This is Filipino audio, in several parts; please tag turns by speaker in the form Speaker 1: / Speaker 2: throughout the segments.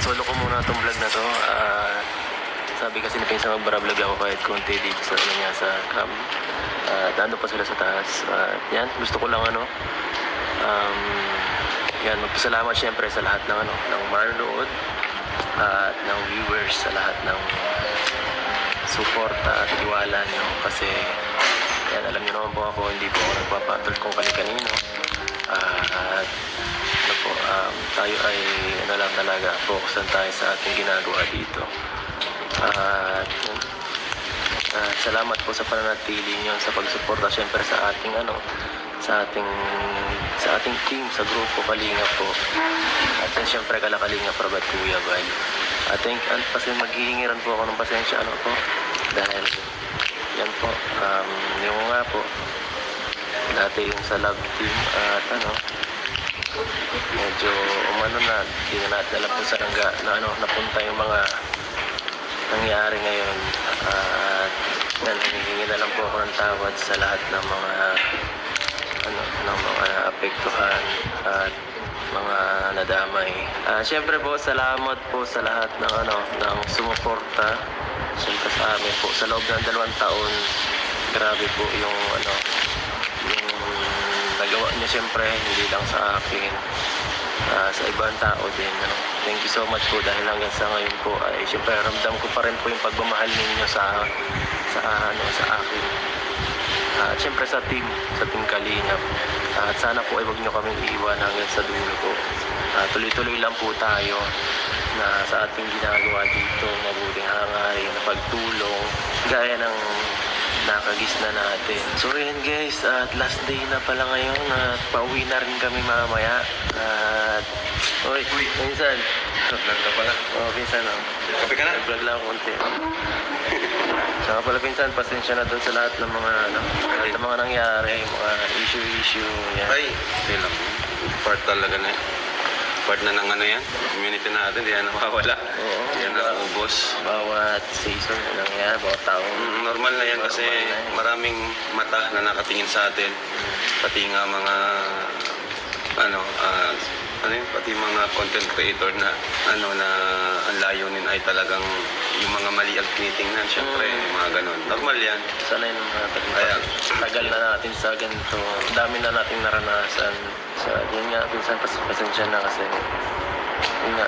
Speaker 1: Solo ko muna itong vlog na to. Sabi kasi ni Pinsan magbara-vlog ako kahit konti dito sa ano niya sa cam. Dando pa sila sa taas. Yan, gusto ko lang yan, magpasalamat syempre sa lahat ng ng manonood at ng viewers, sa lahat ng suporta at tiwala nyo kasi yan, alam niyo naman po ako, hindi po ako nagpapatol kung kani-kanino. At tayo ay lang talaga, focusan tayo sa ating ginagawa dito. At salamat po sa pananatili niyo sa pagsuporta syempre sa ating sa ating team, sa grupo Kalinga po. At syempre kala Kalinga Prabhat Kuya Bal. At maghihingiran po ako ng pasensya po dahil yan po, yung nga po dati yung sa love team at medyo hindi na natin alam kung saan napunta yung mga nangyari ngayon. At hinihingi na lang po ako ng tawad sa lahat ng mga ng mga apektuhan at mga nadamay. Siyempre po, salamat po sa lahat ng sumuporta siyempre sa amin po sa loob ng 2 taon. Grabe po yung nagawa niya siyempre, hindi lang sa akin, sa ibang tao din. Thank you so much po dahil hanggang sa ngayon po ay siyempre ramdam ko pa rin po yung pagmamahal ninyo sa akin. At siyempre sa team Kalingap. At sana po ay huwag nyo kaming iiwan hanggang sa dulo po. Tuloy-tuloy lang po tayo na sa ating ginagawa dito, mabuting hangarin na pagtulong gaya ng nakagis na natin. So yan guys, at last day na pala ngayon at pauwi na rin kami mamaya. At Pinsan,
Speaker 2: Vlog ka pala.
Speaker 1: Pinsan
Speaker 2: Kape ka na?
Speaker 1: vlog lang konti. Saka pala Pinsan, pasensya na doon sa lahat ng mga nangyari, mga issue yan.
Speaker 2: Ay, hindi lang. Part talaga na yan. Part na ng yan. Community natin, hindi yan nawawala.
Speaker 1: Oo.
Speaker 2: Yan na ubos.
Speaker 1: Bawat season na nangyari, bawat taon.
Speaker 2: Normal na yan kasi maraming mata na nakatingin sa atin. Pati nga mga pati mga content creator na na ang layunin ay talagang yung mga mali ang tinitingnan, syempre, mga ganon. Normal yan.
Speaker 1: Sana yun
Speaker 2: Kaya,
Speaker 1: tagal na natin sa ganito. Dami na nating naranasan. Yun nga, Pinsan, pasensya na kasi yun nga,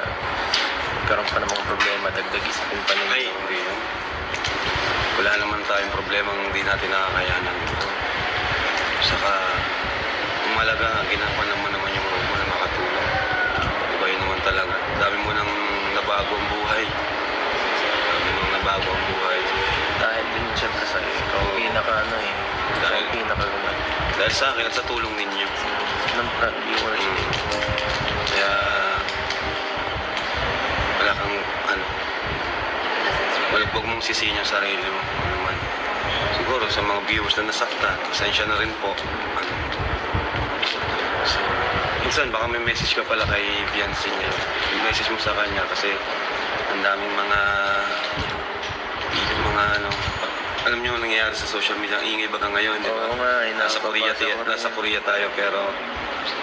Speaker 1: karoon pa namang problema, dagdag isipin pa nila.
Speaker 2: ay, hindi yun. Wala naman tayong problemang hindi natin nakakayanan. Saka, umalaga, ginapan naman yung role mo na makatulong. Diba yun naman talaga. Dami mo nang nabago ang buhay.
Speaker 1: Dahil din siyempre sa ikaw,
Speaker 2: Dahil sa akin at sa tulong ninyo.
Speaker 1: ng viewers.
Speaker 2: Kaya, wala kang, huwag mong sisihin yung sarili mo. Naman. Siguro sa mga viewers na nasaktan, pasensya na rin po. So, minsan baka may message ka pala kay fiancé niya. Message mo sa kanya kasi ang daming mga alam niyo nangyayari sa social media, ang ingay baga ngayon, di ba?
Speaker 1: Oo nga,
Speaker 2: Nasa Korea tayo pero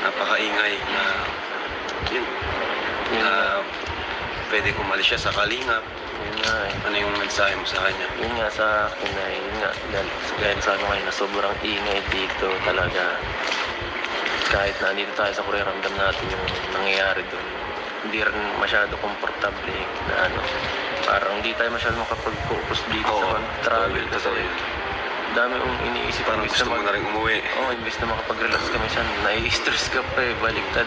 Speaker 2: napakaingay na yun. Pwede kumalis siya sa Kalingap.
Speaker 1: Yun nga
Speaker 2: Ano yung mensahe mo sa kanya?
Speaker 1: Yun nga sa akin dahil sabi ko ngayon na sobrang ingay dito talaga. Kahit na dito tayo sa Korea, ramdam natin yung nangyayari doon. Hindi rin masyado komportable na parang hindi tayo masyado makapag-focus dito sa travel kasi dami yung iniisip.
Speaker 2: Parang gusto mo na rin umuwi.
Speaker 1: Imbes na makapag-relax kami siya, nai-stress ka pa baliktad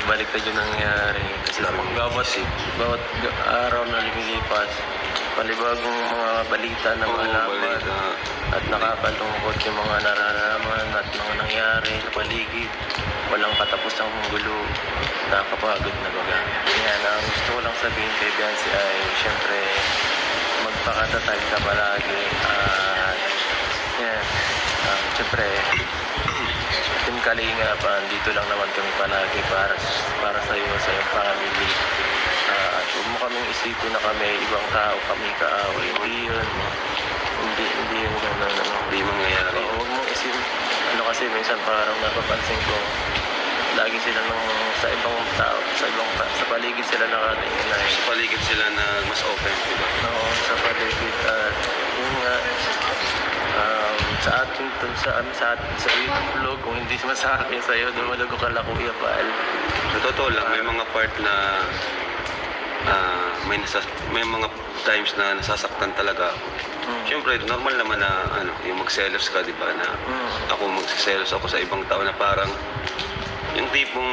Speaker 1: baliktad yung nangyayari kasi bawat araw na lumilipas palibagong mga balita na malaman at nakakalungkot yung mga nararamdaman at mga nangyari sa paligid. Walang katapusang gulo, nakakapagod na baga. Kaya ang gusto ko lang sabihin kay Biancy ay syempre magpakatatag ka palagi at syempre Team Kalinga dito lang naman kami palagi para sa iyo, sa iyong family. At huwag mo kaming isipin na kami ibang tao, kami kaaway. Hindi yun
Speaker 2: Hindi mangyayari.
Speaker 1: huwag mong isipin kasi minsan parang napapansin ko lagi sila sa ibang tao, sa paligid sila nakatingin na
Speaker 2: Sa paligid sila na mas open, di ba?
Speaker 1: oo, sa paligid at yun nga, sa atin sa YouTube vlog, kung hindi naman sa akin sa'yo, dumalago ka lang Kuya Pal.
Speaker 2: Sa totoo lang, may mga part na may mga times na nasasaktan talaga ako. Siyempre, normal naman na yung magselos ka, di ba? Na ako magsiselos ako sa ibang tao na parang yung tipong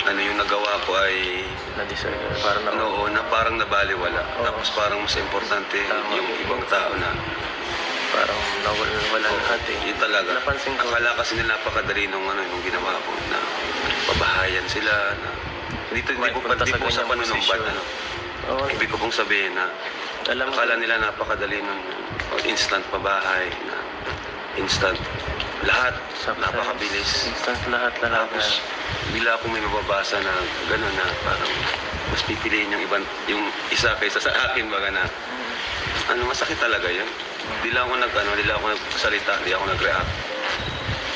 Speaker 2: yung nagawa ko ay
Speaker 1: Na-deserve, parang
Speaker 2: na parang nabaliwala.
Speaker 1: Oo.
Speaker 2: Tapos parang mas importante
Speaker 1: Tama.
Speaker 2: yung ibang tao na
Speaker 1: parang wala lahat eh.
Speaker 2: yun talaga.
Speaker 1: Napansin ko.
Speaker 2: Akala kasi nila napakadali nung nung ginawa ko na pabahayan sila na dito
Speaker 1: May
Speaker 2: hindi po
Speaker 1: punta sa
Speaker 2: sa
Speaker 1: ganyang
Speaker 2: panunumbat.
Speaker 1: posisyon. Oo,
Speaker 2: Ibig ko pong sabihin na
Speaker 1: alam mo,
Speaker 2: akala nila napakadali nung instant pabahay na instant lahat napakabilis.
Speaker 1: instant lahat.
Speaker 2: Tapos bila ako may mababasa na gano'n na parang mas pipiliin yung isa kaysa sa akin baga na masakit talaga yun. Di lang ako nagsalita, di ako nag-react.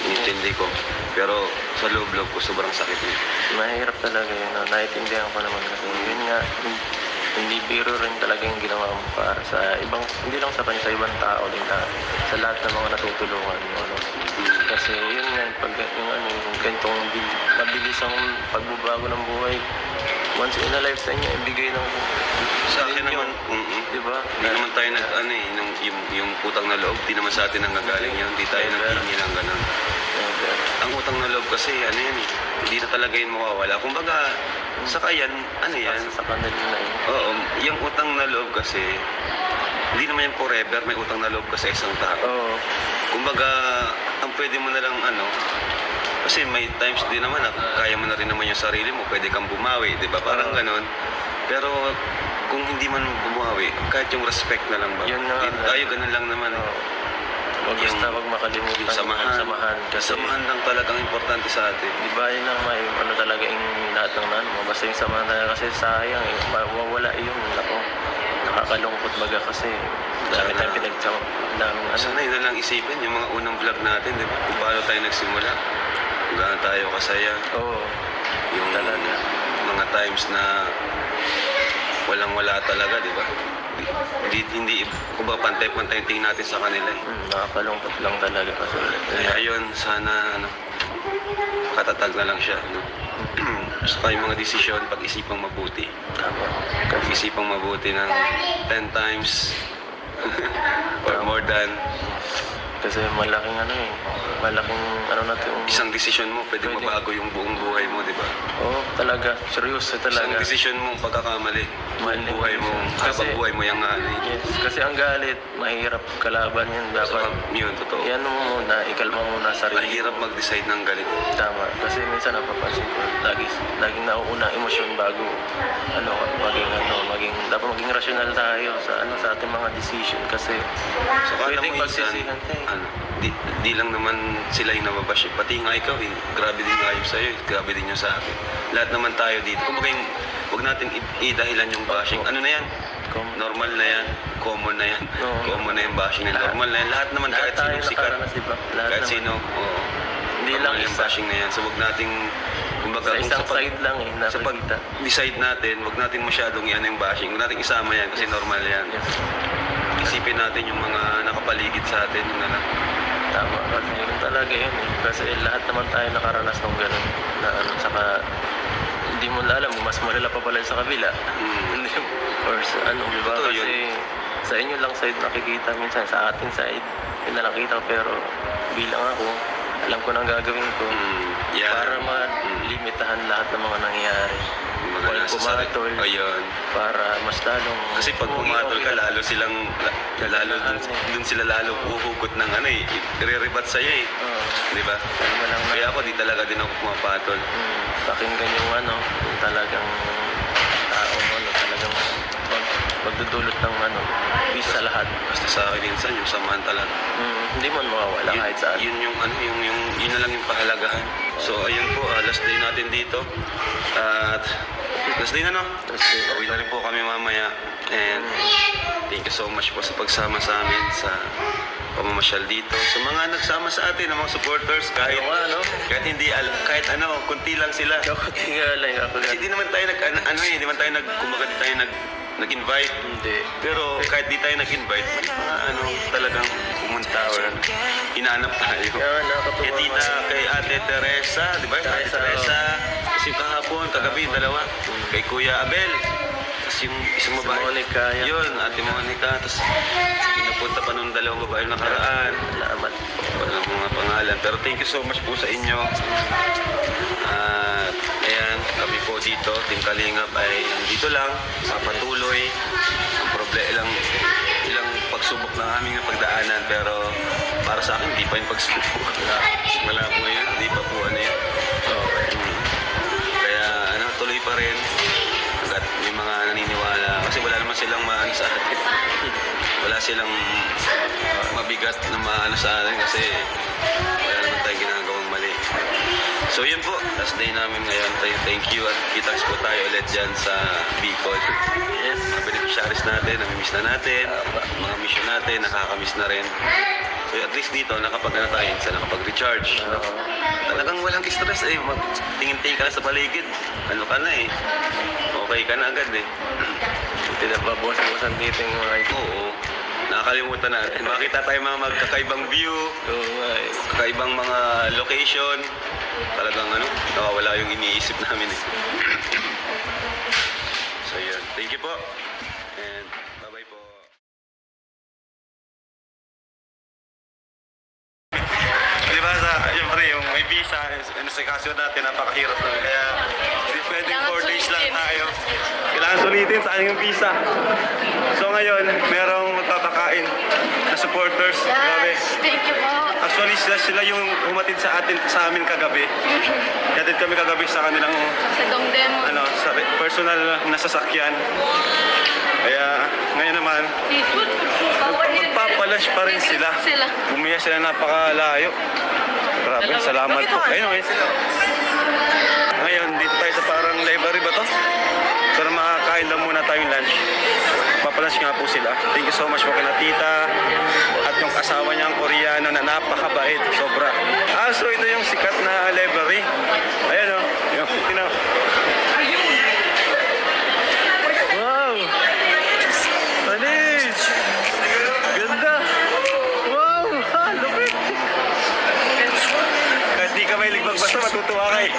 Speaker 2: Inintindi ko. Pero sa loob-loob ko sobrang sakit niya.
Speaker 1: mahirap talaga yun. Naiintindihan ko naman kasi yun nga, hindi biro rin talaga yung ginawa mo para sa ibang, hindi lang sa kanya, sa ibang tao din na sa lahat ng mga natutulungan mo. Kasi yun nga, pag yung ganitong mabilis ang pagbabago ng buhay, once in a lifetime niya, ibigay ng
Speaker 2: Sa akin
Speaker 1: yun,
Speaker 2: naman,
Speaker 1: diba?
Speaker 2: hindi naman tayo yung utang na loob, di naman sa atin ang gagaling yun. Hindi tayo naghihingi ng ganun. Ang utang na loob kasi, yan hindi na talaga yun mawawala. Kumbaga, saka yan, yan?
Speaker 1: Sa kanila na yun.
Speaker 2: Oo, yung utang na loob kasi, hindi naman yan forever, may utang na loob ka sa isang tao.
Speaker 1: Oo.
Speaker 2: Kumbaga, ang pwede mo na lang kasi may times din naman na kaya mo na rin naman yung sarili mo, pwede kang bumawi, di ba? Parang ganon. Pero kung hindi man bumawi, kahit yung respect na lang ba?
Speaker 1: Yun nga.
Speaker 2: Tayo ganun lang naman.
Speaker 1: Huwag basta wag makalimutan
Speaker 2: Samahan.
Speaker 1: kasi
Speaker 2: Samahan lang talagang importante sa atin.
Speaker 1: di ba yun ang may talaga yung lahat ng mo basta yung samahan talaga kasi sayang mawawala yung nakakalungkot baga kasi dami
Speaker 2: Sana-
Speaker 1: tayong pinagsama daming
Speaker 2: Sana yun na lang isipin yung mga unang vlog natin, di ba? Kung paano tayo nagsimula, kung gaano tayo kasaya,
Speaker 1: oo
Speaker 2: yung
Speaker 1: talaga.
Speaker 2: mga times na walang-wala talaga, di ba? Hindi, kumbaga pantay-pantay yung tingin natin sa kanila eh.
Speaker 1: Nakakalungkot lang talaga kasi
Speaker 2: Kaya yun, sana katatag na lang siya. Saka yung mga desisyon, pag-isipang mabuti.
Speaker 1: tama
Speaker 2: Pag-isipang mabuti ng 10 times or more than
Speaker 1: kasi malaking malaking natin
Speaker 2: isang desisyon mo, pwede mabago yung buong buhay mo, di ba?
Speaker 1: oo talaga seryoso
Speaker 2: Isang
Speaker 1: talaga
Speaker 2: desisyon mo, pagkakamali, buong
Speaker 1: Mali.
Speaker 2: buhay mo,
Speaker 1: Kasi-
Speaker 2: habang buhay mo yung
Speaker 1: yes kasi ang galit mahirap kalaban yun dapat
Speaker 2: Yun, totoo.
Speaker 1: yan mo muna ikalma muna sarili
Speaker 2: Mahirap mag-decide ng galit.
Speaker 1: tama kasi minsan napapansin ko laging nauuna emosyon bago maging dapat maging rational tayo sa ating mga decision kasi
Speaker 2: Saka alam
Speaker 1: pwedeng
Speaker 2: mo minsan,
Speaker 1: pagsisihan tayo.
Speaker 2: di lang naman sila yung nababash. Pati nga ikaw, grabe din nga yung sa'yo, grabe din yung sa akin. Lahat naman tayo dito. Kumbaga huwag natin idahilan yung bashing. Ano na yan? Normal na yan, common na yan.
Speaker 1: Oo.
Speaker 2: Common na yung bashing na normal na yan. Lahat naman, kahit
Speaker 1: tayo
Speaker 2: sino sikat,
Speaker 1: nakaranas, diba? Lahat
Speaker 2: kahit
Speaker 1: naman.
Speaker 2: sino, oo.
Speaker 1: Hindi
Speaker 2: Normal
Speaker 1: lang
Speaker 2: yung
Speaker 1: isa.
Speaker 2: bashing na yan. So huwag nating, kumbaga,
Speaker 1: sa
Speaker 2: kung
Speaker 1: isang
Speaker 2: pag-
Speaker 1: side lang
Speaker 2: sa
Speaker 1: nakikita
Speaker 2: pag-decide natin, huwag natin masyadong yan yung bashing. Huwag natin isama yan kasi normal yan.
Speaker 1: yes.
Speaker 2: Isipin natin yung mga nakapaligid sa atin, yung na
Speaker 1: Tama, kasi yun talaga yun eh. Kasi lahat naman tayo nakaranas ng gano'n na saka hindi mo alam, mas malala pa pala sa kabila. Hindi mo, or sa di ba?
Speaker 2: Totoo
Speaker 1: Kasi sa inyo lang side nakikita minsan, sa ating side, yun na nakita ko, pero bilang ako, alam ko nang gagawin ko
Speaker 2: Yan.
Speaker 1: para malimitahan lahat ng mga nangyayari.
Speaker 2: Mga
Speaker 1: Huwag
Speaker 2: nasa
Speaker 1: pumatol
Speaker 2: Ayun.
Speaker 1: para mas lalong...
Speaker 2: Kasi pag pumatol ka, lalo dun sila lalo uhugot ng i-rebat sa'yo eh. Di ba?
Speaker 1: Walang
Speaker 2: Kaya ako, di talaga din ako pumapatol.
Speaker 1: pakinggan yung yung talagang taong talagang magdudulot ng peace sa lahat.
Speaker 2: Basta sa akin minsan, yung samahan talaga.
Speaker 1: Hindi man mawawala kahit saan.
Speaker 2: Yun yun na lang yung pahalagahan. So, ayun po, last day natin dito. At Last day na, no?
Speaker 1: Last day.
Speaker 2: Uwi na rin po kami mamaya. And thank you so much po sa pagsama sa amin sa pamamasyal dito. Sa mga nagsama sa atin, ng mga supporters, kahit,
Speaker 1: Oo nga, no?
Speaker 2: kahit hindi, kahit ano, kunti lang sila.
Speaker 1: Ako tingala ako
Speaker 2: Kasi di naman tayo di naman tayo kumbaga di tayo nag-invite.
Speaker 1: Hindi.
Speaker 2: Pero kahit di tayo nag-invite, may mga talagang pumunta or hinanap tayo.
Speaker 1: Kaya nakakatuwa.
Speaker 2: Kay Tita, kay Ate Teresa, di ba? Ate
Speaker 1: Teresa,
Speaker 2: Teresa. Kasi kahapon, kagabi, dalawa. Kay Kuya Abel. Tapos yung isang babae.
Speaker 1: Monica, yan.
Speaker 2: Yun, Ate Monica. Tapos pinapunta pa nung dalawang babae nakaraan.
Speaker 1: Salamat.
Speaker 2: Walang mga pangalan. Pero thank you so much po sa inyo. At ayan, kami po dito, Team Kalingap ay dito lang, patuloy. Ang problema, ilang pagsubok ng aming pagdaanan. Pero para sa akin, hindi pa yung pagsubok. Wala po yun, hindi pa po ano yun.
Speaker 1: Okay.
Speaker 2: Kaya tuloy pa rin. Hanggat may mga naniniwala. Kasi wala naman silang maano sa atin. Wala silang mabigat na maano sa atin kasi wala naman tayong ginagawang mali. So yun po, last day namin ngayon. Thank you at kita po tayo ulit dyan sa Bicol.
Speaker 1: Yes.
Speaker 2: Mga beneficiaries natin, namimiss na natin. Mga mission natin, nakakamiss na rin. So at least dito, nakapag-recharge. Talagang walang stress eh. Tingin-tingin ka lang sa paligid. Ano ka na eh. Okay ka na agad eh.
Speaker 1: Buti na pa buwasan dito yung mga ito.
Speaker 2: Oo. Nakakalimutan natin. Makita tayo mga magkakaibang view,
Speaker 1: Oo nga eh.
Speaker 2: kakaibang mga location. Talagang nawawala yung iniisip namin eh. So yun. Thank you po. And bye-bye po. Di ba siyempre yung may visa, sa kaso natin, napakahirap na. Kaya hindi pwedeng 4 days lang tayo. Kailangan sulitin sa aking visa. So ngayon, merong magpapakain na supporters. Grabe.
Speaker 3: Yes, thank you po.
Speaker 2: Actually, sila yung humatid sa amin kagabi. Hatid kami kagabi sa kanilang
Speaker 3: Sa Dongdemon.
Speaker 2: sa personal na sasakyan. Kaya ngayon naman, magpapalash pa rin sila. Bumiya sila napakalayo. Grabe, salamat po. Anyway, ngayon, dito tayo sa parang library ba to? Pero makakain lang muna tayong lunch. Papalash nga po sila. Thank you so much po kina Tita at yung asawa niyang Koreano na napakabait. Sobra. So ito yung sikat na library. Ayan o. Yung, wow! Anis! Ganda! Wow! Ha! Lupit! Kahit di ka may ligbag basta matutuwa ka eh.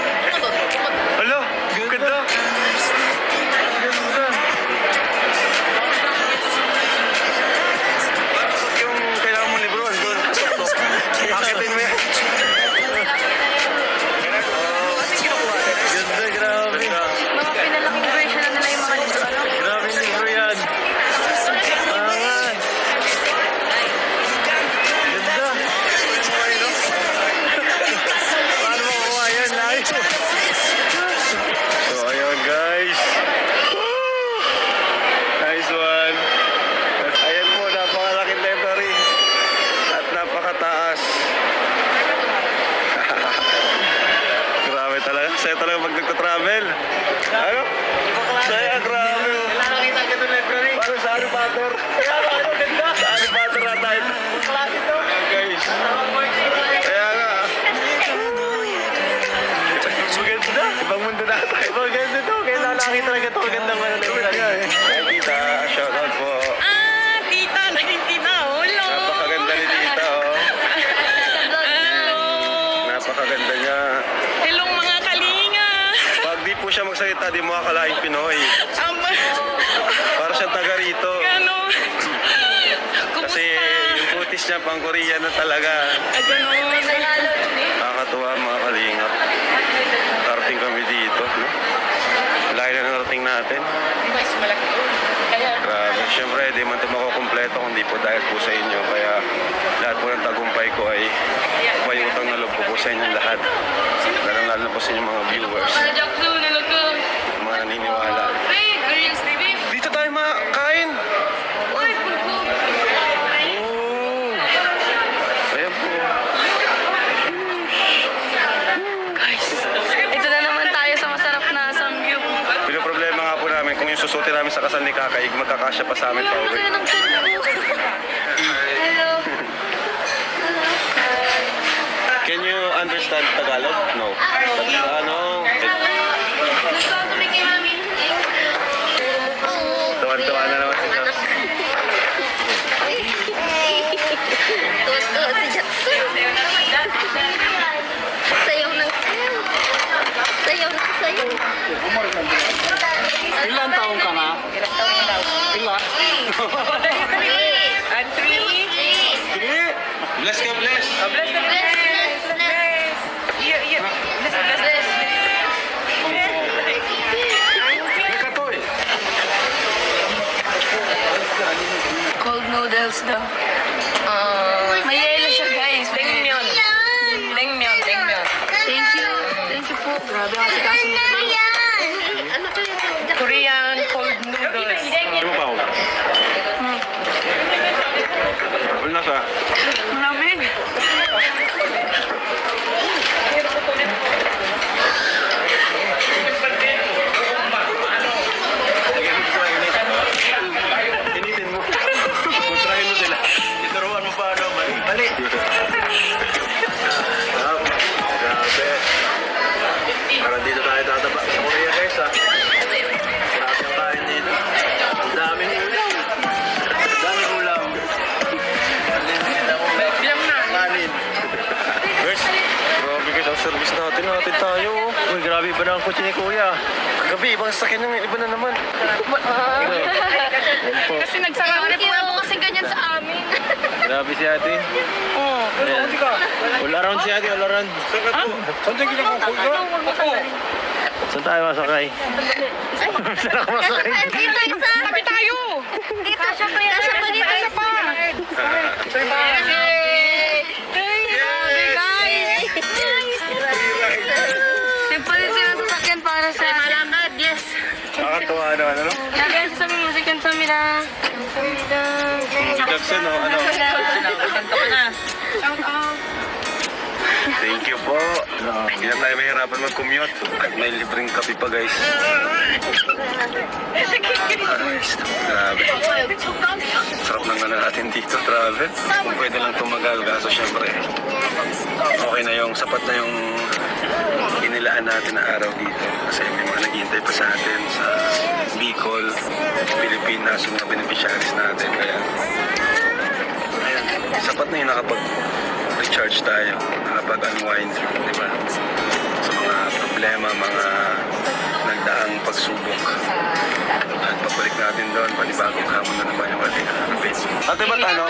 Speaker 2: Alo! Ganda! Ganda! Yung kailangan mo libro, doon. Akitin mo yan. Ganda, grabe.
Speaker 3: Mga pinalaking version na nila yung mga libro.
Speaker 2: Grabe yung libro yan. Angan. Ganda. Paano makuha yan? Live. So, ayun guys. Woo! Nice one. Ayan po, napakalaking library. At napakataas. Grabe talaga. Saya talaga pag nagtatravel. Ano? Saya, grabe.
Speaker 1: Nakakita ka ito library.
Speaker 2: Parang sa Harry Potter. Kaya nga, ito ganda. Sa Harry Potter na tayo.
Speaker 1: Klase ito.
Speaker 2: Guys. Kaya nga. Maganda. Ibang mundo na tayo.
Speaker 1: Maganda ito. Kailangan nakakita talaga ito. Magandang mga library.
Speaker 2: Ay, Tita. Shout out po.
Speaker 3: Tita, naging tita. Hello.
Speaker 2: Napakaganda ni Tita, oh.
Speaker 3: Hello.
Speaker 2: Napakaganda niya.
Speaker 3: Hello mga kalinga.
Speaker 2: Pag di po siya magsalita, di mo akalaing Pinoy. Para siyang taga rito.
Speaker 3: Ano?
Speaker 2: Kasi yung putis niya pang Korean na talaga. Nakakatuwa mga kalingap. Karating kami dito. No? Laki na narating natin. Grabe. Siyempre, di man ito makukumpleto kung di po dahil po sa inyo. Kaya lahat po ng tagumpay ko ay may utang na loob ko po sa inyong lahat. Lalo na po sa inyong mga viewers. Mga naniniwala. Dito tayo makakain. Oh. Ayan po.
Speaker 3: Guys, ito na naman tayo sa masarap na samgyup.
Speaker 2: Pinoproblema yung susutin namin sa kasal ni Kakaig. Magkakasya pa sa amin pa uwi.
Speaker 3: Hello.
Speaker 2: Can you understand Tagalog? No. Ano? Tuwan-tuwa na naman si Jax.
Speaker 4: Tuwa si Jackson. Sayaw ng sayaw. Sayaw ng sayaw.
Speaker 5: Ilan taong ka na? Ilan?
Speaker 3: And three.
Speaker 2: Bless ka, bless!
Speaker 3: Bless the bless. Yeah. Bless.
Speaker 2: Katoy!
Speaker 3: Cold noodles daw. May yelo siya guys. Naengmyeon. Thank you po. Grabe kasi kasi
Speaker 4: Ano kaya?
Speaker 3: Korean cold noodles.
Speaker 2: Ano pa ako? Wala sa.
Speaker 3: Malamig.
Speaker 2: Initin mo. Kontrahin mo sila. Ituruan mo pa ano, mali. Grabe. Parang dito tayo tataba sa Korea guys ha. Grabe ang kain dito. Ang daming ulam. Ang daming ulam.
Speaker 3: Bilang na.
Speaker 2: Kanin. Guys, grabe guys ang service natin. Natin tayo. Uy, grabe iba na ang kotse ni Kuya. Kagabi, ibang sakyan ng iba na naman. Yan po.
Speaker 3: Kasi nagsarari po ako kasi ganyan sa amin.
Speaker 2: Grabe si ate.
Speaker 3: Oo.
Speaker 2: All around si ate, all around. Saan ka po? Saan tayo ginagawa ko? Saan tayo masakay? Saan ako masakay?
Speaker 4: Dito isa.
Speaker 3: Sabi tayo.
Speaker 4: Dito. Kasya pa dito.
Speaker 3: Kasya pa. Grabe guys. Nagpalit sila sa sakyan para sa...
Speaker 4: Malakad, yes.
Speaker 2: Nakakatuwa naman, ano?
Speaker 3: Sabi kasi sa mga musikan sa mila.
Speaker 2: Jackson, no? Ano?
Speaker 3: Kanta ko na. Shout out.
Speaker 2: Thank you po. Hindi na tayo mahirapan mag-commute. At may libreng kape pa, guys. Grabe. Sarap ng ano natin dito, travel. Kung pwede lang tumagal, kaso syempre, okay na yung, sapat na yung inilaan natin na araw dito. Kasi may mga naghihintay pa sa atin sa Bicol, Pilipinas, yung mga beneficiaries natin. Kaya, ayan, sapat na yung nakapag-recharge tayo, nakapag-unwind, di ba? Sa mga problema, mga nagdaang pagsubok. At pabalik natin doon, panibagong hamon na naman yung ating harapin. Ate, ba't ano?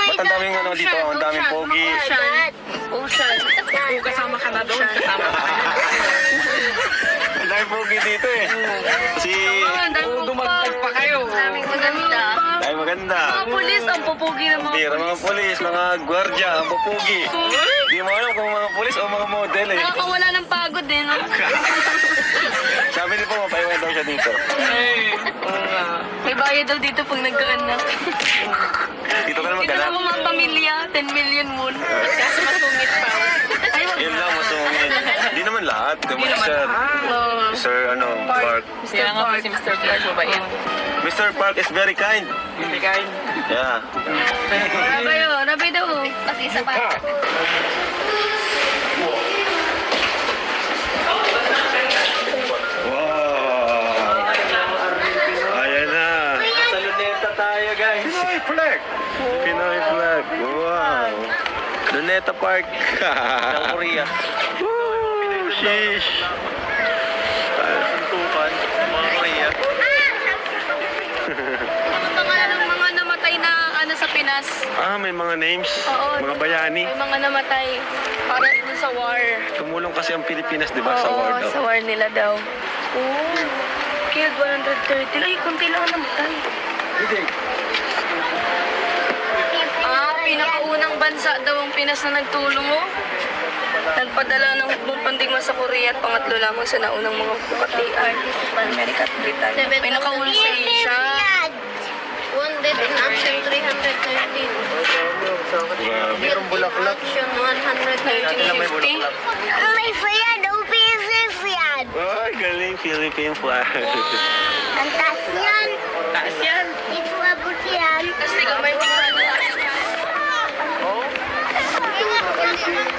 Speaker 2: Ba't ang daming ano dito? Ang daming pogi.
Speaker 3: Ocean. Kasama ka na doon. Kasama ka na.
Speaker 2: Ang daming pogi dito eh. Si...
Speaker 3: Dumagdag pa kayo.
Speaker 4: Maraming maganda.
Speaker 2: Ay, maganda.
Speaker 3: Mga pulis, ang pupugi ng mga
Speaker 2: Tira, mga polis, mga gwardya, ang pupugi. Di mo alam kung mga polis o mga model eh.
Speaker 3: nakakawala ng pagod din. No?
Speaker 2: Sabi niyo po, mapaiwan daw siya dito.
Speaker 3: May bayad daw dito pag nagka-anak.
Speaker 2: Dito ka na
Speaker 3: Dito na
Speaker 2: maghanap.
Speaker 3: mo mga pamilya, 10 million won. Kasi masungit pa.
Speaker 2: Yun lang, masungit. Hindi naman lahat. Di naman sir. Sir, ano, Park.
Speaker 3: Kaya nga po si Mr. Clark mabait.
Speaker 2: Mr. Park is very kind.
Speaker 3: Hindi kain.
Speaker 2: Yeah.
Speaker 3: Rabay daw.
Speaker 4: Pag isa pa.
Speaker 2: Wow! Ayan na.
Speaker 5: Sa luneta tayo, guys.
Speaker 2: Pinoy flag. Pinoy flag. Wow. Luneta Park.
Speaker 5: Ng Korea.
Speaker 2: Woo! Sheesh.
Speaker 5: Tuntukan. Mga Korea.
Speaker 3: Ano pangalan ng mga namatay na ano sa Pinas?
Speaker 2: Ah, may mga names.
Speaker 3: Oo.
Speaker 2: Mga bayani.
Speaker 3: May mga namatay para dun sa war.
Speaker 2: Tumulong kasi ang Pilipinas, di ba, sa
Speaker 3: Oo,
Speaker 2: war daw.
Speaker 3: sa war nila daw. Oo. Killed 130. Ay, kunti lang ang namatay. Pinakaunang bansa daw ang Pinas na nagtulong mo. Nagpadala ng hukbong pandigma sa Korea at pangatlo lamang sa naunang mga bukatian. Amerika at Britanya. Pinakauna sa Asia.
Speaker 4: Wounded in action 313.
Speaker 2: Grabe.
Speaker 4: Killed in action 113.
Speaker 3: 1950.
Speaker 4: May friend, OPS friend.
Speaker 2: Ay, galing. Philippine flag.
Speaker 4: Ang taas yan.
Speaker 3: Taas yan.
Speaker 4: Dito abot yan.
Speaker 3: Kasi gamay mo na.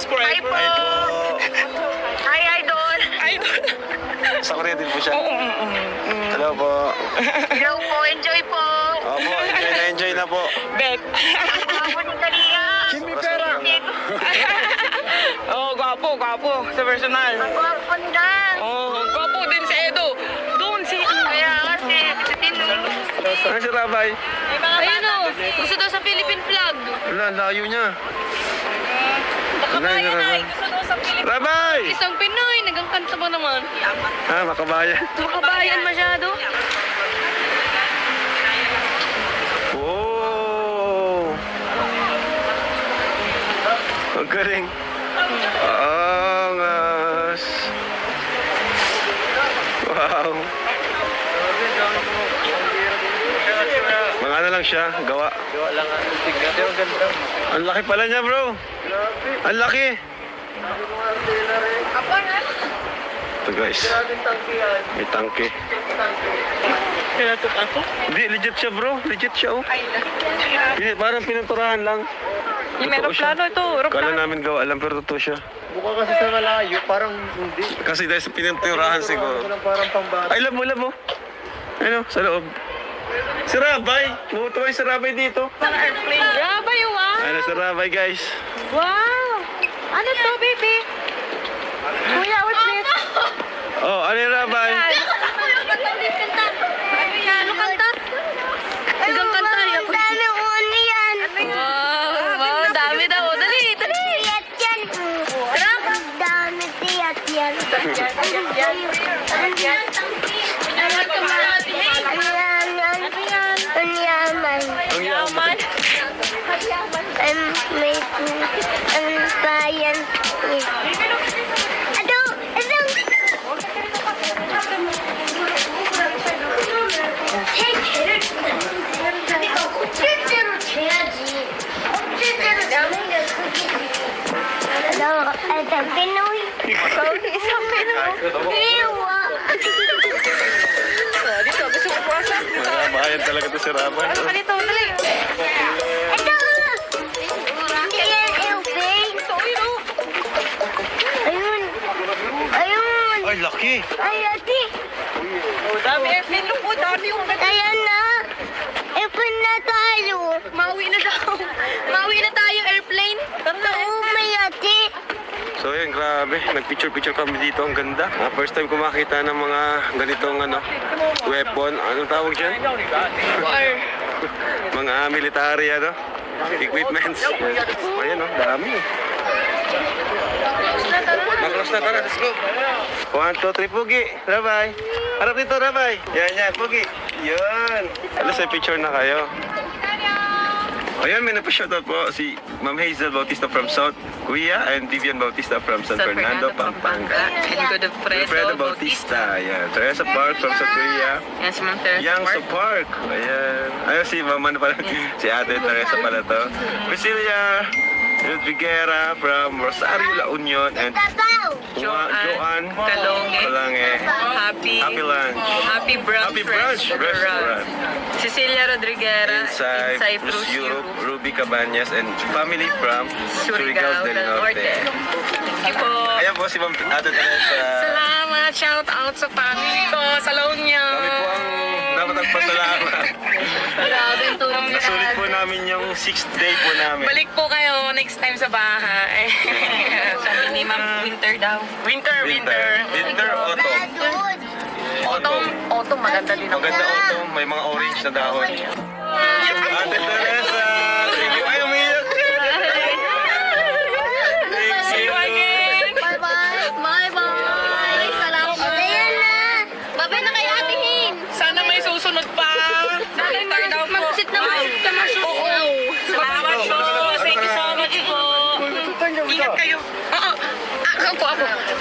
Speaker 3: Hi po! Hi, Idol! Idol!
Speaker 2: Sa Korea din po siya. Hello po.
Speaker 3: Hello po, enjoy po!
Speaker 2: Opo, enjoy na po.
Speaker 3: Bet! Ako ni Kalia!
Speaker 2: Kimi pera.
Speaker 6: Oh, gwapo sa personal.
Speaker 3: Ako ang panda!
Speaker 6: Oh, gwapo din si Edo. Doon si
Speaker 3: Kaya kasi, Tino.
Speaker 2: Ano si Rabay?
Speaker 3: Ayun o, gusto daw sa Philippine flag.
Speaker 2: Wala, layo niya.
Speaker 3: Makabayan ay, gusto daw sa Philippine
Speaker 2: Rabay!
Speaker 3: Isang Pinoy, nagangkanta ba naman?
Speaker 2: Ah, makabayan.
Speaker 3: Makabayan masyado.
Speaker 2: Oh! Ang galing. Angas. Wow. Mga ano lang siya, gawa.
Speaker 5: Gawa lang ang tignan. Pero ang ganda.
Speaker 2: Ang laki pala niya, bro. Ang laki. Ito guys, may tangke.
Speaker 6: pinatok ako.
Speaker 2: Hindi, legit siya bro. Legit siya oh. Hindi, parang pinaturahan lang.
Speaker 6: Yung
Speaker 2: Totoo siya.
Speaker 6: aeroplano ito.
Speaker 2: Kala
Speaker 6: Aeroplano.
Speaker 2: namin gawa lang pero totoo siya.
Speaker 5: Buka kasi sa malayo, parang hindi.
Speaker 2: Kasi dahil sa pinaturahan siguro.
Speaker 5: Parang pambata.
Speaker 2: Ay, labo. Ano, sa loob. Si Rabay. Mutuwa si Rabay dito.
Speaker 6: Grabe yung
Speaker 2: Ano si Rabay guys.
Speaker 6: Wow! Ano to, baby? Kuya, what's this?
Speaker 2: Oh, ano yung Rabay?
Speaker 3: Ano kanta? Hanggang kanta yan.
Speaker 4: Ang dami uni yan.
Speaker 3: Wow, dami daw. Dali.
Speaker 4: Tiyat yan. Ang dami tiyat yan. Ang yaman.
Speaker 2: Ang yaman.
Speaker 4: Ang bayan. Ano? Pinoy. Isang Pinoy. Iwa.
Speaker 3: Dito, gusto ko puwasa.
Speaker 2: Bayan talaga to si Rabay.
Speaker 3: Dito, dali.
Speaker 4: Ito. Hindi yan airplane. Ayun. Ayun.
Speaker 2: Ay, laki.
Speaker 4: Ay, ate.
Speaker 6: Dami airplane lang po. Dami yung
Speaker 4: Ayan na. Airplane na tayo.
Speaker 3: Mauwi na daw. Mauwi na tayo, airplane.
Speaker 4: Naumay ate.
Speaker 2: So yun, grabe. Nagpicture-picture kami dito. Ang ganda. First time ko makita ng mga ganitong weapon. Anong tawag dyan?
Speaker 3: War.
Speaker 2: Mga military, equipments. Ayan, dami. Makros na, tara. Let's go. 1, 2, 3, Pugi. Rabay. Harap dito, Rabay. Yan, Pugi. Yun. Alas, picture na kayo. Ayan, may napashoutout po si Ma'am Hazel Bautista from South Korea and Vivian Bautista from San Fernando, Pampanga.
Speaker 6: And Godfredo
Speaker 2: Wilfredo Bautista. Ayan. Teresa Park from South Korea.
Speaker 6: Yan si Ma'am Teresa
Speaker 2: Yang sa
Speaker 6: Park.
Speaker 2: Park. Ayan. Ayun si Mama na pala. Si Ate Teresa pala to. Priscilla Rodriguera from Rosario, La Union. And
Speaker 4: Tabaw.
Speaker 2: Joanne
Speaker 6: Kalonge.
Speaker 2: Kalonge.
Speaker 6: Happy
Speaker 2: Lunch.
Speaker 6: Happy Brunch
Speaker 2: Happy Brunch Restaurant.
Speaker 6: Cecilia Rodriguera.
Speaker 2: In Cyprus, Europe. Ruby Cabañas and family from Surigao del Norte.
Speaker 6: Thank you po.
Speaker 2: Ayan po si Ma'am Ate Teresa.
Speaker 6: Salamat. Shout out sa family ko sa La Union.
Speaker 2: Kami po ang dapat magpasalamat.
Speaker 3: Grabe ang tulong niya.
Speaker 2: Nasulit po namin yung 6th day po namin.
Speaker 6: Balik po kayo next time sa bahay. Sabi ni Ma'am Winter daw. Winter.
Speaker 2: Autumn.
Speaker 6: Autumn maganda din ako.
Speaker 2: Maganda autumn, may mga orange na dahon. Ate Teresa, thank you. Ay, umiyak.
Speaker 6: See you again.
Speaker 3: Bye-bye. Bye-bye. Salamat.
Speaker 4: Ayan na.
Speaker 3: Babay na kay Ate Hin.
Speaker 6: Sana may susunod pa. Winter daw po.
Speaker 3: Mag-sit na mag-sit.
Speaker 6: Oo. Salamat po. Thank you so much po. Ingat kayo. Oo. Ako.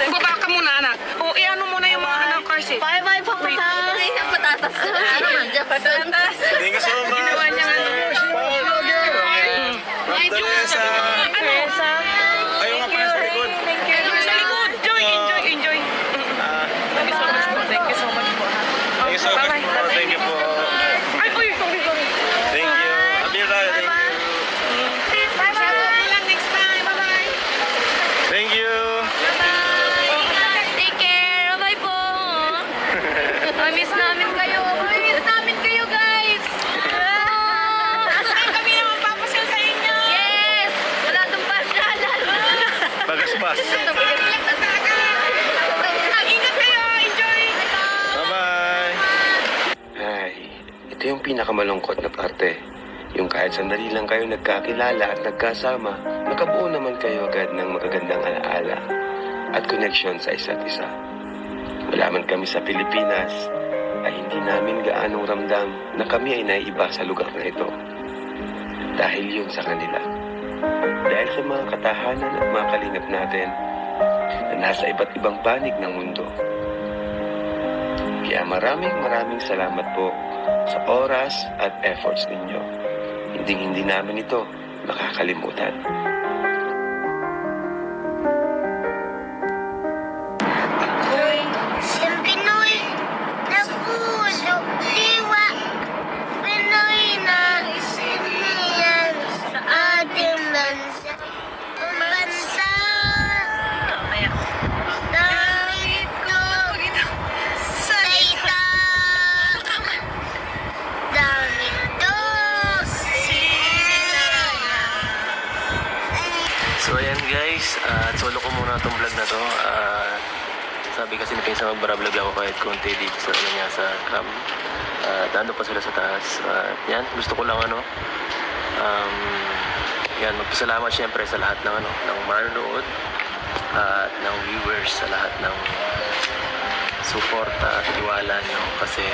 Speaker 6: Baba ka muna, anak. O, i-ano muna yung mga anak kasi.
Speaker 3: Bye-bye, papatay. Patatas. Ano man, Jefferson.
Speaker 2: Thank you so much.
Speaker 6: Ginawa niya nga.
Speaker 2: Ma'am Teresa.
Speaker 6: Teresa.
Speaker 2: Ayaw nga pala sa likod.
Speaker 6: Thank you. Sa likod. Enjoy.
Speaker 2: Ah,
Speaker 6: Thank you so much po. Thank you so much po.
Speaker 2: Thank you so much
Speaker 6: Bye-bye.
Speaker 2: po. Ito yung pinakamalungkot na parte. Yung kahit sandali lang kayo nagkakilala at nagkasama, nakabuo naman kayo agad ng magagandang alaala at connection sa isa't isa. Wala man kami sa Pilipinas, ay hindi namin gaanong ramdam na kami ay naiiba sa lugar na ito. Dahil yun sa kanila. Dahil sa mga katahanan at mga kalingap natin na nasa iba't ibang panig ng mundo. Kaya maraming salamat po sa oras at efforts ninyo. Hindi namin ito makakalimutan.
Speaker 4: Ako'y isang Pinoy na puso, diwa. Pinoy na isiniyan sa ating bansa. Ang bansa dahil ko sa ita. Dahil to
Speaker 1: So ayan guys, solo ko muna itong vlog na to. Sabi kasi ni Pinsan magbara-vlog ako kahit konti dito sa ano niya sa cam. Nandun pa sila sa taas. Yan, gusto ko lang yan, magpasalamat syempre sa lahat ng ng manonood at ng viewers, sa lahat ng suporta at tiwala nyo kasi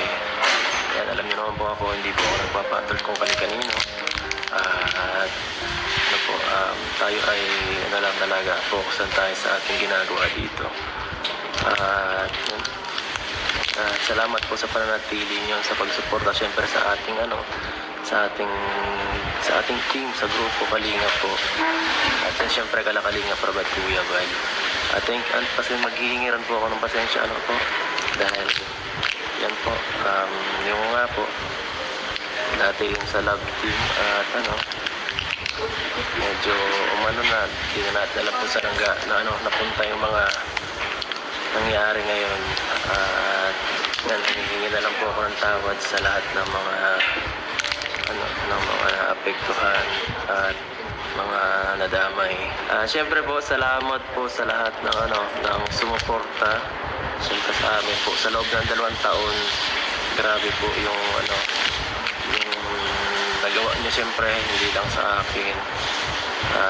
Speaker 1: yan, alam nyo naman po ako, hindi po ako nagpapatol kung kani-kanino. At tayo ay lang talaga, focusan tayo sa ating ginagawa dito. At salamat po sa pananatili niyo sa pagsuporta syempre sa ating sa ating team, sa grupo Kalinga po. At syempre kala Kalinga Prabad Kuya Val. At maghihingi rin po ako ng pasensya po dahil yan po yung nga po dati yung sa love team at medyo na hindi na natin alam kung saan napunta yung mga nangyari ngayon. At yan, hinihingi na lang po ako ng tawad sa lahat ng mga ng mga naapektuhan at mga nadamay. Siyempre po, salamat po sa lahat ng sumuporta siyempre sa amin po sa loob ng 2 taon. Grabe po yung nagawa niya siyempre, hindi lang sa akin,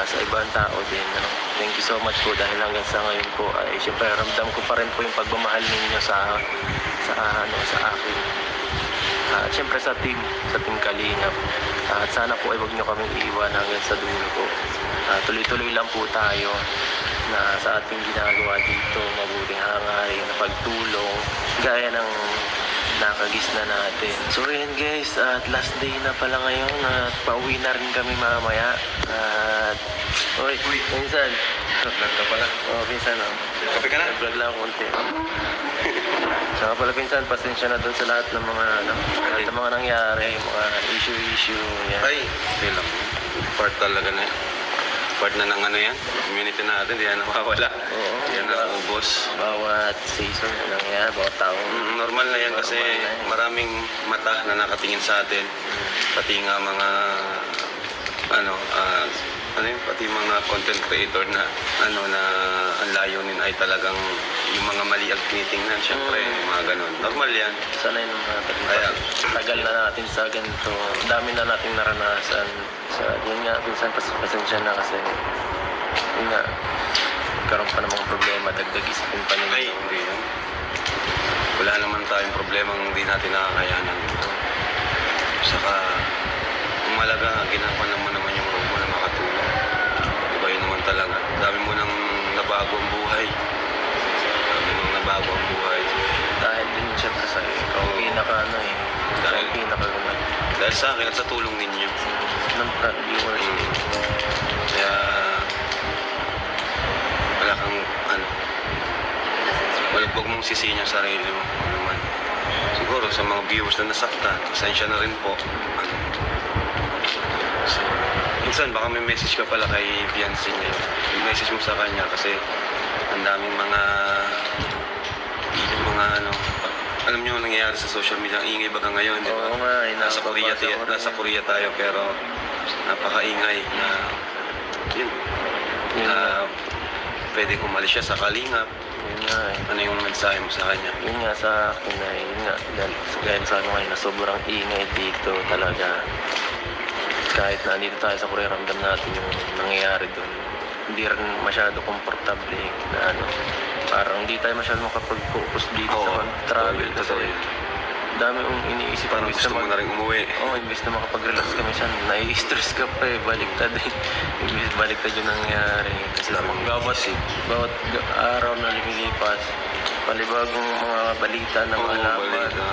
Speaker 1: sa ibang tao din. Thank you so much po dahil hanggang sa ngayon po ay siyempre ramdam ko pa rin po yung pagmamahal ninyo sa akin. At siyempre sa team Kalingap. At sana po ay wag nyo kaming iwan hanggang sa dulo po. Tuloy-tuloy lang po tayo na sa ating ginagawa dito, mabuting hangarin na pagtulong gaya ng nakagis na natin. So yan guys, at last day na pala ngayon at pauwi na rin kami mamaya. At Pinsan,
Speaker 2: Vlog ka pala.
Speaker 1: Pinsan
Speaker 2: Kape ka na?
Speaker 1: vlog lang konti. Saka pala Pinsan, pasensya na doon sa lahat ng mga nangyari, mga issue yan.
Speaker 2: Ay, okay lang. Part talaga na yan. Part na ng yan. Community natin, di yan nawawala.
Speaker 1: Oo.
Speaker 2: Yan na ubos.
Speaker 1: Bawat season na nangyari, bawat taon.
Speaker 2: Normal na yan kasi maraming mata na nakatingin sa atin. Pati nga mga pati mga content creator na na ang layunin ay talagang yung mga mali ang tinitingnan. Siyempre, mga ganun. Normal yan.
Speaker 1: Sana yun natin.
Speaker 2: Kaya,
Speaker 1: Tagal na natin sa ganito. Ang dami na nating naranasan. Yun nga, Pinsan, pasensya na kasi yun nga, karoon pa namang problema, dagdag isipin pa ninyo.
Speaker 2: ay, hindi yan. Wala naman tayong problemang hindi natin nakakayanan. Saka, ang malaga, ginapan naman yung role mo na makatulong. Diba yun naman talaga. Dami mo nang nabago ang buhay.
Speaker 1: Dahil din siyempre sa ikaw,
Speaker 2: Dahil sa akin at sa tulong ninyo.
Speaker 1: ng viewers.
Speaker 2: Kaya, wala kang, huwag mong sisihin yung sarili mo. Naman. Siguro sa mga viewers na nasaktan, pasensya na rin po. So, minsan baka may message ka pala kay fiancé niya. Message mo sa kanya kasi ang daming mga alam niyo ang nangyayari sa social media, ang ingay baga ngayon, di ba?
Speaker 1: Oo nga,
Speaker 2: Nasa Korea tayo pero napakaingay na yun. Pwede umalis siya sa Kalingap.
Speaker 1: Yun nga eh.
Speaker 2: Ano yung mensahe mo sa kanya?
Speaker 1: Yun nga sa akin ay, yun nga, gaya sa akin ngayon na sobrang ingay dito talaga. Kahit na andito tayo sa Korea, ramdam natin yung nangyayari doon. Hindi rin masyado komportable na ano. Parang hindi tayo masyado makapag-focus dito
Speaker 2: Oo,
Speaker 1: sa travel kasi
Speaker 2: totoo yun.
Speaker 1: dami yung iniisip.
Speaker 2: Parang
Speaker 1: Imbis
Speaker 2: gusto mo na rin umuwi.
Speaker 1: Oo, imbis na makapag-relax kami siya, nai-stress ka pa eh, baliktad eh. Imbis baliktad yung nangyari. Kasi bawat araw na lumilipas, palibagong mga balita na
Speaker 2: Oo,
Speaker 1: malaman.
Speaker 2: balita.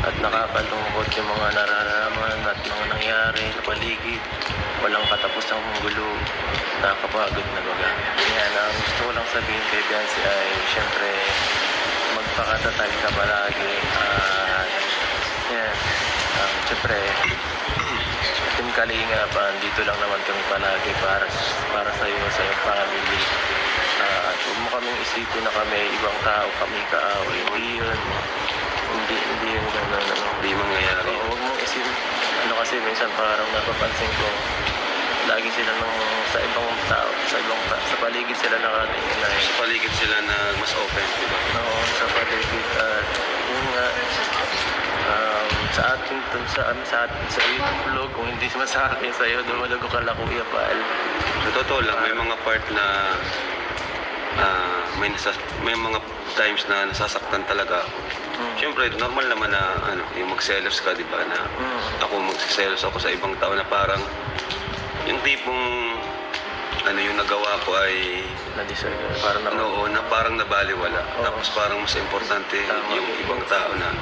Speaker 1: At nakakalungkot yung mga nararamdaman at mga nangyari sa paligid. Walang katapusang gulo, nakakapagod na baga. Yan, ang gusto ko lang sabihin kay Biancy ay, syempre, magpakatatag ka palagi. At, yan, syempre, Team Kalinga pa, dito lang naman kami palagi para sa iyo, sa iyong family. At huwag mo kaming isipin na kami, ibang tao, kami kaaway. Hindi yun. Hindi yun gano'n.
Speaker 2: Hindi mangyayari.
Speaker 1: Oo, huwag mong isipin. Ano kasi minsan parang napapansin ko, lagi sila sa ibang tao, sa paligid sila nakatingin na
Speaker 2: Sa paligid sila na mas open, di ba?
Speaker 1: Oo, sa paligid. At yun nga, sa ating sa YouTube vlog, kung hindi naman sa akin, sa iyo, dumalag ko kala Kuya Paal.
Speaker 2: Sa totoo lang, may mga part na may mga times na nasasaktan talaga ako. Siyempre, normal naman na yung magselos ka, di ba? Na ako magsiselos ako sa ibang tao na parang yung tipong yung nagawa ko ay
Speaker 1: Na-deserve. Parang
Speaker 2: na parang nabaliwala. Tapos parang mas importante yung ibang tao na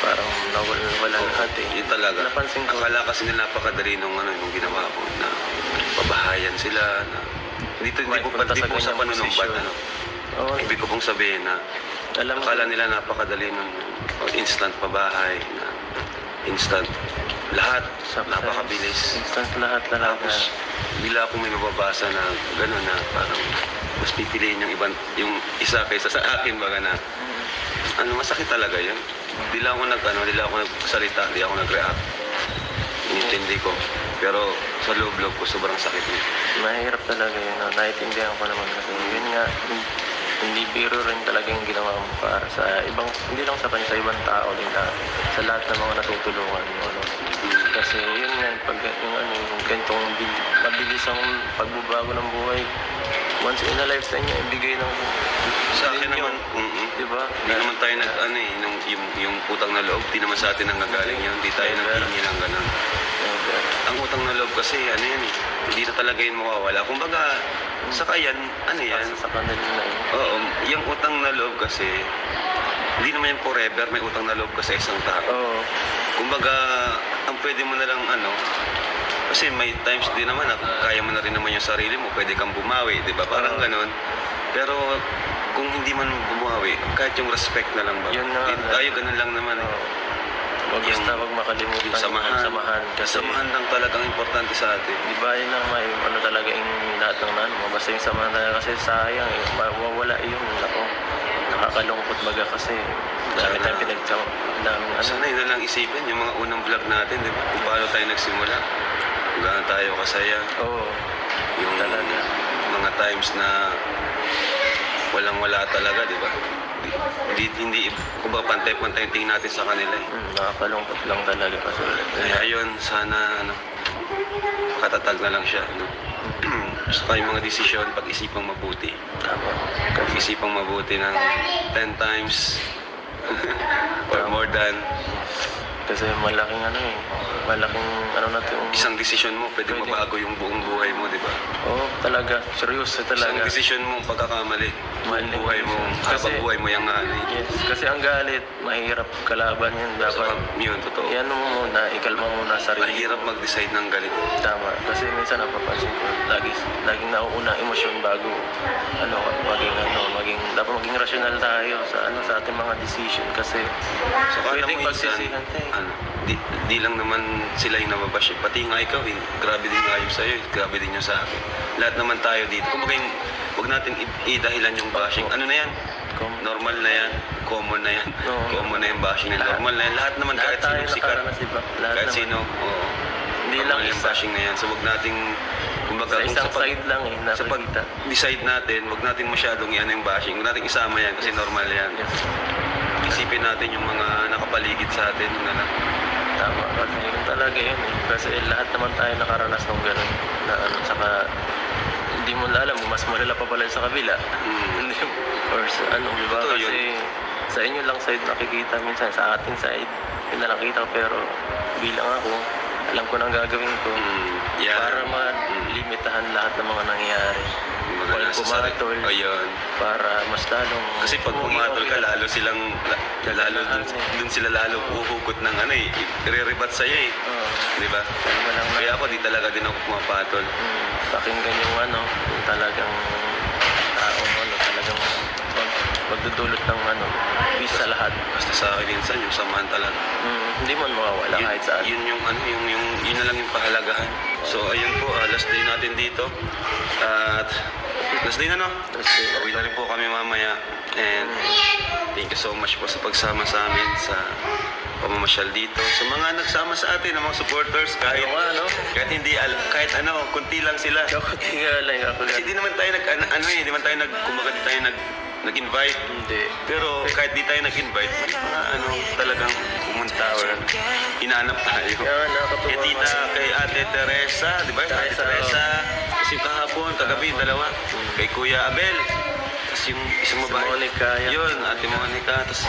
Speaker 1: parang nawala lahat eh.
Speaker 2: yun talaga.
Speaker 1: Napansin ko.
Speaker 2: Akala kasi nila napakadali nung yung ginawa ko na pabahayan sila na hindi po
Speaker 1: Punta sa
Speaker 2: sa
Speaker 1: ganyang
Speaker 2: panunumbat.
Speaker 1: posisyon. Oo,
Speaker 2: Ibig ko pong sabihin na
Speaker 1: alam mo,
Speaker 2: akala nila napakadali nung instant pabahay, na instant lahat, napakabilis.
Speaker 1: instant lahat.
Speaker 2: Tapos bigla akong may mababasa na gano'n na parang mas pipiliin yung isa kaysa sa akin baga na masakit talaga yun. Di lang ako nagsalita, di ako nag-react. Inintindi ko. Pero sa loob-loob ko sobrang sakit yun.
Speaker 1: mahirap talaga yun. Naiintindihan ko naman kasi yun nga, hindi biro rin talaga yung ginawa mo para sa ibang, hindi lang sa kanya, sa ibang tao din na sa lahat ng mga natutulungan mo. No? Kasi yun nga, pag yung ganitong mabilis ang pagbabago ng buhay, once in a lifetime niya, ibigay ng
Speaker 2: Sa akin
Speaker 1: ninyo.
Speaker 2: naman,
Speaker 1: Diba?
Speaker 2: hindi naman tayo yung utang na loob, di naman sa atin ang gagaling yun. Hindi tayo naghingi ng ganun. Ang utang na loob kasi, yan eh, hindi na talaga yun mawawala. Kumbaga, saka yan, yan?
Speaker 1: Sa kanila na yun.
Speaker 2: Oo, yung utang na loob kasi, hindi naman yung forever, may utang na loob ka sa isang tao.
Speaker 1: Oo.
Speaker 2: Kumbaga, ang pwede mo na lang kasi may times din naman na kaya mo na rin naman yung sarili mo, pwede kang bumawi, di ba? Parang ganun. Pero kung hindi man bumawi, kahit yung respect na lang ba?
Speaker 1: Yun na.
Speaker 2: Tayo ganun lang naman eh.
Speaker 1: Basta wag makalimutan
Speaker 2: Yung samahan.
Speaker 1: Kasi
Speaker 2: Samahan lang talagang importante sa atin.
Speaker 1: di ba yun ang may talaga yung lahat ng basta yung samahan talaga kasi sayang eh, mawawala yun, ako nakakalungkot baga kasi dami tayong pinagtsama, dami
Speaker 2: Sana yun na lang isipin, yung mga unang vlog natin, di ba? Kung paano tayo nagsimula, kung gaano tayo kasaya,
Speaker 1: oo,
Speaker 2: yung
Speaker 1: talaga.
Speaker 2: mga times na walang-wala talaga, di ba? Hindi, kumbaga pantay-pantay yung tingin natin sa kanila eh.
Speaker 1: Nakakalungkot lang talaga kasi
Speaker 2: Kaya yun, sana katatag na lang siya. Saka yung mga desisyon, pag-isipang mabuti.
Speaker 1: tama.
Speaker 2: Pag-isipang mabuti ng 10 times or more than
Speaker 1: Kasi malaking malaking na ito.
Speaker 2: isang desisyon mo, pwede mabago yung buong buhay mo, di ba?
Speaker 1: Oo, talaga, seryoso
Speaker 2: Isang
Speaker 1: talaga.
Speaker 2: desisyon mo, pagkakamali, buong
Speaker 1: Mali.
Speaker 2: buhay mo,
Speaker 1: Kasi-
Speaker 2: habang buhay mo yung
Speaker 1: Yes, kasi ang galit, mahirap kalaban yan. Dapat,
Speaker 2: Yun, totoo.
Speaker 1: yan mo muna, ikalma muna sarili.
Speaker 2: Mahirap mag-decide ng galit.
Speaker 1: Tama. Kasi minsan napapansin ko, laging nauuna emosyon bago dapat maging rational tayo sa ating mga decision kasi
Speaker 2: Saka alam
Speaker 1: pwedeng
Speaker 2: mo minsan,
Speaker 1: pagsisihan tayo.
Speaker 2: di lang naman sila yung nababash. Pati nga ikaw, grabe din nga yung sa'yo, grabe din yung sa akin. Lahat naman tayo dito. Kumbaga huwag natin idahilan yung bashing. Ano na yan? Normal na yan, common na yan.
Speaker 1: Oo.
Speaker 2: Common na yung bashing na normal na yan. Lahat naman, kahit
Speaker 1: tayo
Speaker 2: sino sikat.
Speaker 1: nakaranas, diba? Lahat
Speaker 2: Kahit
Speaker 1: naman.
Speaker 2: sino, oo.
Speaker 1: Hindi Hindi lang
Speaker 2: yung
Speaker 1: isa.
Speaker 2: bashing na yan. So, wag nating, kumbaga,
Speaker 1: Sa
Speaker 2: kung
Speaker 1: isang
Speaker 2: sa pag-
Speaker 1: side lang eh,
Speaker 2: sa
Speaker 1: nakikita.
Speaker 2: pag-decide natin, wag natin masyadong yan yung bashing. Wag natin isama yan kasi normal yan.
Speaker 1: Yes.
Speaker 2: Isipin natin yung mga nakapaligid sa atin. Yun na lang.
Speaker 1: Tama, kasi yun talaga yun eh. Kasi lahat naman tayo nakaranas ng gano'n. Na ano, saka hindi mo alam, mas malala pa pala sa kabila.
Speaker 2: Mm.
Speaker 1: Hindi mo- Or sa ano, di ba?
Speaker 2: Totoo
Speaker 1: Kasi sa inyo lang side nakikita minsan, sa ating side, yun na nakita ko. Pero bilang ako, alam ko na ang gagawin ko.
Speaker 2: Yan.
Speaker 1: Para malimitahan lahat ng mga nangyayari.
Speaker 2: Mga
Speaker 1: Huwag
Speaker 2: nasa sarili.
Speaker 1: pumatol.
Speaker 2: Ayun.
Speaker 1: Para mas lalong...
Speaker 2: Kasi pag pumatol ka, lalo silang, lalo dun sila lalo uhugot ng ano eh, i-rebat sa'yo eh.
Speaker 1: Oo.
Speaker 2: Di ba?
Speaker 1: Walang
Speaker 2: Kaya ako, di talaga din ako pumapatol.
Speaker 1: pakinggan yung ano, yung talagang taong ano, talagang magdudulot ng ano, peace sa lahat.
Speaker 2: Basta sa akin minsan, yung samahan talaga.
Speaker 1: Hindi man mawawala kahit saan.
Speaker 2: Yun yung ano, yun na lang yung pahalagahan. So ayun po, last day natin dito. At last day na no? Uwi na rin po kami mamaya. And thank you so much po sa pagsama sa amin sa pamamasyal dito. Sa mga nagsama sa atin, ang mga supporters, kahit
Speaker 1: Oo nga, no?
Speaker 2: kahit hindi kahit ano, kunti lang sila.
Speaker 1: Ako tingala yung ako
Speaker 2: Kasi di naman tayo di naman tayo kumbaga di tayo nag-invite.
Speaker 1: Hindi.
Speaker 2: Pero kahit di tayo nag-invite, may mga talagang pumunta or hinanap tayo.
Speaker 1: Kaya nakakatuwa.
Speaker 2: Kay tita, kay ate Teresa, di ba? Ate
Speaker 1: Teresa,
Speaker 2: Teresa, kasi kahapon, kagabi, dalawa. Kay Kuya Abel, tapos yung isang babae.
Speaker 1: Monica, yan.
Speaker 2: Yun, ate Monica, tapos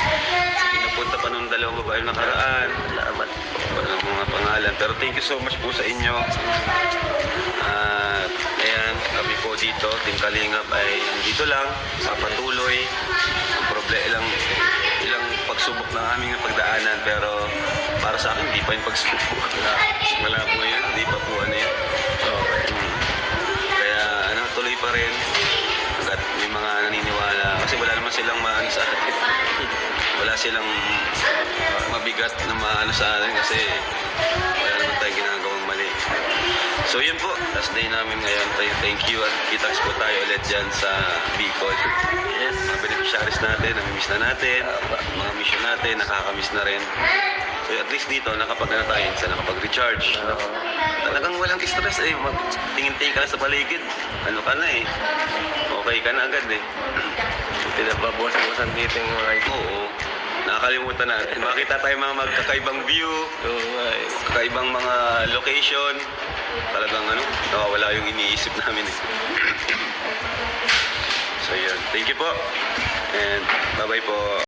Speaker 2: pinapunta pa nung dalawang babae nakaraan.
Speaker 1: Salamat.
Speaker 2: Walang mga pangalan. Pero thank you so much po sa inyo. At ayan, kami po dito, Team Kalingap ay dito lang sa patuloy. Ilang pagsubok ng aming pagdaanan, pero para sa akin, di pa yung pagsubok. Wala po yun, di pa po ano yun. Kaya ano, tuloy pa rin. At may mga naniniwala. Kasi wala naman silang maano sa atin. Wala silang mabigat na maano sa atin kasi wala naman tayong ginagawang mali. So yun po, last day namin ngayon. Thank you at kita-kits po tayo ulit dyan sa Bicol.
Speaker 1: Yes.
Speaker 2: Mga beneficiaries natin, namimiss na natin. Mga mission natin, nakakamiss na rin. So at least dito, nakapag-recharge.
Speaker 1: Oo.
Speaker 2: Talagang walang stress eh. Tingin-tingin ka lang sa paligid. Ano ka na eh. Okay ka na agad eh.
Speaker 1: Pinababukas-bukasan dito yung mga ito.
Speaker 2: Oo. Nakakalimutan natin. Makita tayo mga magkakaibang view,
Speaker 1: Oo nga eh.
Speaker 2: kakaibang mga location. Talagang ano, nawawala yung iniisip namin eh. So yun. Thank you po. And bye-bye po.